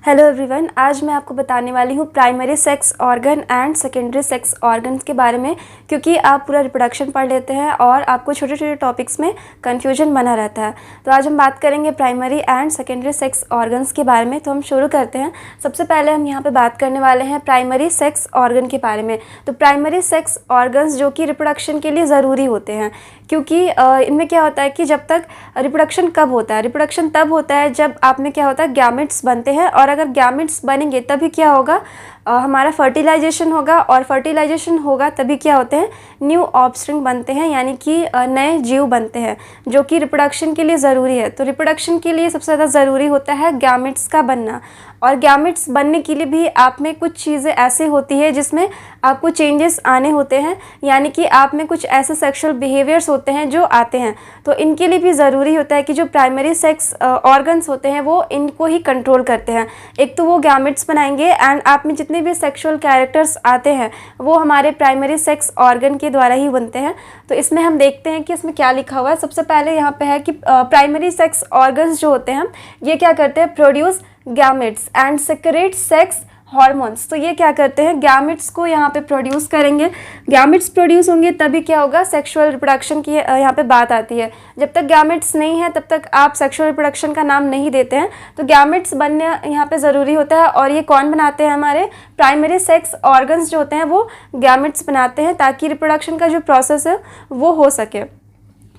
Hello everyone, आज मैं आपको बताने वाली हूँ primary sex organ and secondary sex organs के बारे में, क्योंकि आप पूरा रिप्रोडक्शन पढ़ लेते हैं और आपको छोटे छोटे टॉपिक्स में कन्फ्यूजन बना रहता है। तो आज हम बात करेंगे primary and secondary sex organs के बारे में। तो हम शुरू करते हैं। सबसे पहले हम यहाँ पर बात करने वाले हैं प्राइमरी सेक्स ऑर्गन के बारे में। तो प्राइमरी सेक्स ऑर्गन्स जो कि रिप्रोडक्शन के लिए ज़रूरी होते हैं, क्योंकि इनमें क्या होता है कि जब तक रिप्रोडक्शन कब होता है, रिप्रोडक्शन तब होता है जब आप में क्या होता है, गैमेट्स बनते हैं। और अगर गैमेट्स बनेंगे तभी क्या होगा, हमारा फर्टिलाइजेशन होगा, और फर्टिलाइजेशन होगा तभी क्या होते हैं, न्यू ऑफस्प्रिंग बनते हैं, यानी कि नए जीव बनते हैं, जो कि रिप्रोडक्शन के लिए ज़रूरी है। तो रिप्रोडक्शन के लिए सबसे ज़्यादा ज़रूरी होता है गैमेट्स का बनना। और गैमेट्स बनने के लिए भी आप में कुछ चीज़ें ऐसी होती है जिसमें आपको चेंजेस आने होते हैं, यानी कि आप में कुछ ऐसे सेक्सुअल बिहेवियर्स होते हैं जो आते हैं। तो इनके लिए भी ज़रूरी होता है कि जो प्राइमरी सेक्स ऑर्गन्स होते हैं वो इनको ही कंट्रोल करते हैं। एक तो वो गैमेट्स बनाएंगे, एंड आप में जितने भी सेक्सुअल कैरेक्टर्स आते हैं वो हमारे प्राइमरी सेक्स ऑर्गन के द्वारा ही बनते हैं। तो इसमें हम देखते हैं कि इसमें क्या लिखा हुआ है। सबसे पहले यहाँ पे है कि प्राइमरी सेक्स ऑर्गन्स जो होते हैं ये क्या करते हैं, produce gametes and secret sex hormones. तो ये क्या करते हैं, गैमेट्स को यहाँ पे प्रोड्यूस करेंगे। गैमेट्स प्रोड्यूस होंगे तभी क्या होगा, सेक्सुअल रिप्रोडक्शन की यहाँ पे बात आती है। जब तक गैमेट्स नहीं है तब तक आप सेक्सुअल रिप्रोडक्शन का नाम नहीं देते हैं। तो गैमेट्स बनने यहाँ पे ज़रूरी होता है, और ये कौन बनाते हैं, हमारे प्राइमरी सेक्स ऑर्गन्स जो होते हैं वो गैमेट्स बनाते हैं, ताकि रिप्रोडक्शन का जो प्रोसेस है वो हो सके।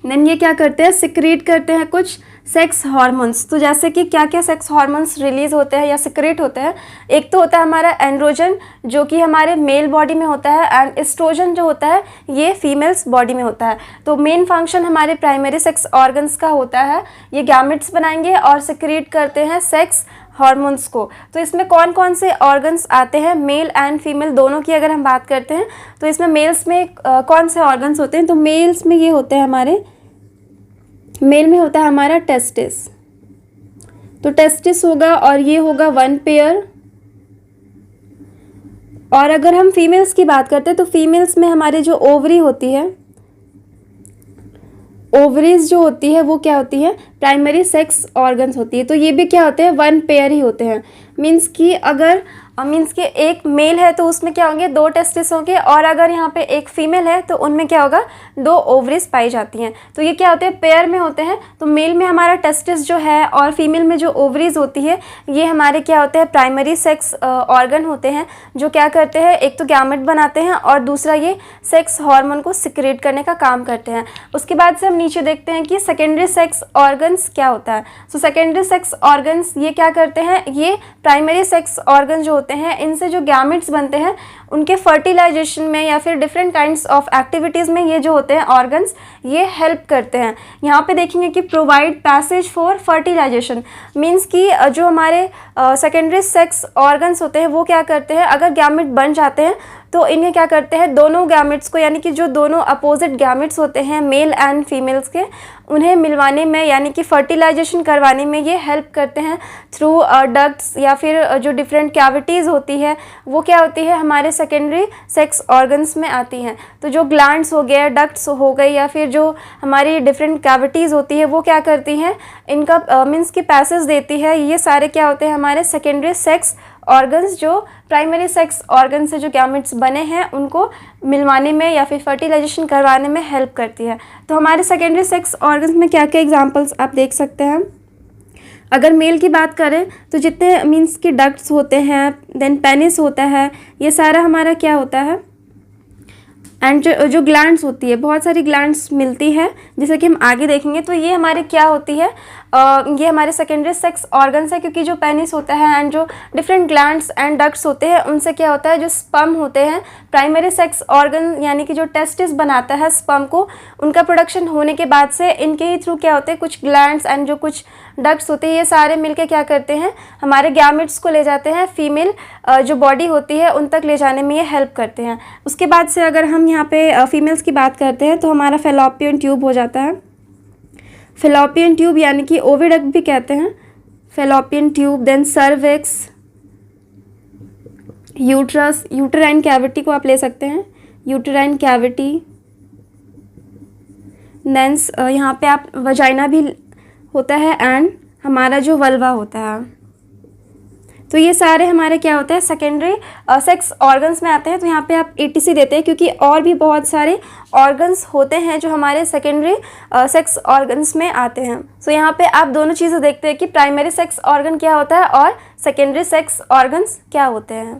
देन ये क्या करते हैं, सिक्रीट करते हैं कुछ सेक्स हार्मोन्स। तो जैसे कि क्या क्या सेक्स हार्मोन्स रिलीज होते हैं या सिक्रेट होते हैं। एक तो होता है हमारा एंड्रोजन, जो कि हमारे मेल बॉडी में होता है, एंड एस्ट्रोजन जो होता है ये फीमेल्स बॉडी में होता है। तो मेन फंक्शन हमारे प्राइमरी सेक्स ऑर्गन्स का होता है, ये गैमेट्स बनाएंगे और सिक्रेट करते हैं सेक्स हार्मोन्स को। तो इसमें कौन कौन से ऑर्गन्स आते हैं, मेल एंड फीमेल दोनों की अगर हम बात करते हैं तो इसमें मेल्स में कौन से ऑर्गन्स होते हैं, तो मेल्स में ये होते हैं हमारे, मेल में होता है हमारा टेस्टिस। तो टेस्टिस होगा और ये होगा वन पेयर। और अगर हम फीमेल्स की बात करते हैं तो फीमेल्स में हमारे जो ओवरी होती है, ओवरीज जो होती है वो क्या होती है, प्राइमरी सेक्स ऑर्गन्स होती है। तो ये भी क्या होते हैं, वन पेयर ही होते हैं। मीन्स कि अगर कि एक मेल है तो उसमें क्या होंगे, दो टेस्टिस होंगे, और अगर यहाँ पे एक फीमेल है तो उनमें क्या होगा, दो ओवरीज पाई जाती हैं। तो ये क्या होते हैं, पेयर में होते हैं। तो मेल में हमारा टेस्टिस जो है और फीमेल में जो ओवरीज होती है ये हमारे क्या होते हैं, प्राइमरी सेक्स ऑर्गन होते हैं, जो क्या करते हैं, एक तो गैमेट बनाते हैं और दूसरा ये सेक्स हार्मोन को सिक्रेट करने का काम करते हैं। उसके बाद से हम नीचे देखते हैं कि सेकेंडरी सेक्स ऑर्गन्स क्या होता है। सो सेकेंडरी सेक्स ऑर्गन्स ये क्या करते हैं, ये प्राइमरी सेक्स ऑर्गन जो होते हैं इनसे जो गैमेट्स बनते हैं उनके फर्टिलाइजेशन में या फिर डिफरेंट काइंड्स ऑफ एक्टिविटीज़ में ये जो होते हैं ऑर्गन्स ये हेल्प करते हैं। यहाँ पे देखेंगे कि provide passage for fertilisation. Means कि जो हमारे सेकेंडरी सेक्स ऑर्गन्स होते हैं वो क्या करते हैं, अगर गैमेट बन जाते हैं तो इन्हें क्या करते हैं, दोनों गैमेट्स को, यानी कि जो दोनों अपोजिट गैमेट्स होते हैं मेल एंड फीमेल्स के, उन्हें मिलवाने में यानी कि फर्टिलाइजेशन करवाने में ये हेल्प करते हैं थ्रू डक्ट्स, या फिर जो डिफरेंट कैविटीज़ होती है वो क्या होती है, हमारे सेकेंडरी सेक्स ऑर्गन्स में आती हैं। तो जो ग्लैंड्स हो गए, डक्ट्स हो गई, या फिर जो हमारी डिफरेंट कैविटीज़ होती है वो क्या करती हैं, इनका मीन्स की पैसेज देती है। ये सारे क्या होते हैं, हमारे सेकेंडरी सेक्स ऑर्गन्स जो प्राइमरी सेक्स ऑर्गन से जो गैमेट्स बने हैं उनको मिलवाने में या फिर फर्टिलाइजेशन करवाने में हेल्प करती है। तो हमारे सेकेंडरी सेक्स ऑर्गन्स में क्या क्या एग्जांपल्स आप देख सकते हैं। अगर मेल की बात करें तो जितने मीन्स की डक्ट्स होते हैं, देन पेनिस होता है, ये सारा हमारा क्या होता है, एंड जो ग्लैंड्स होती है, बहुत सारी ग्लैंड्स मिलती है जैसे कि हम आगे देखेंगे। तो ये हमारे क्या होती है, ये हमारे सेकेंडरी सेक्स ऑर्गन्स है, क्योंकि जो पेनिस होता है एंड जो डिफरेंट ग्लैंड्स एंड डक्ट्स होते हैं उनसे क्या होता है, जो स्पर्म होते हैं प्राइमरी सेक्स ऑर्गन यानी कि जो टेस्टिस बनाता है स्पर्म को, उनका प्रोडक्शन होने के बाद से इनके ही थ्रू क्या होते हैं, कुछ ग्लैंड्स एंड जो कुछ डक्ट्स होते हैं ये सारे मिलके क्या करते हैं, हमारे गैमेट्स को ले जाते हैं फीमेल जो बॉडी होती है उन तक ले जाने में ये हेल्प करते हैं। उसके बाद से अगर हम यहाँ पे फीमेल्स की बात करते हैं तो हमारा फेलोपियन ट्यूब हो जाता है। फेलोपियन ट्यूब यानी कि ओविडक्ट भी कहते हैं, fallopian tube, then cervix, uterus, uterine cavity को आप ले सकते हैं, यूटेराइन कैविटी, देन यहाँ पे आप वजाइना भी होता है, एंड हमारा जो वल्वा होता है। तो ये सारे हमारे क्या होते हैं, सेकेंडरी सेक्स ऑर्गन्स में आते हैं। तो यहाँ पे आप ETC देते हैं क्योंकि और भी बहुत सारे ऑर्गन्स होते हैं जो हमारे सेकेंडरी सेक्स ऑर्गन्स में आते हैं। सो यहाँ पे आप दोनों चीज़ें देखते हैं कि प्राइमरी सेक्स ऑर्गन क्या होता है और सेकेंडरी सेक्स ऑर्गन्स क्या होते हैं।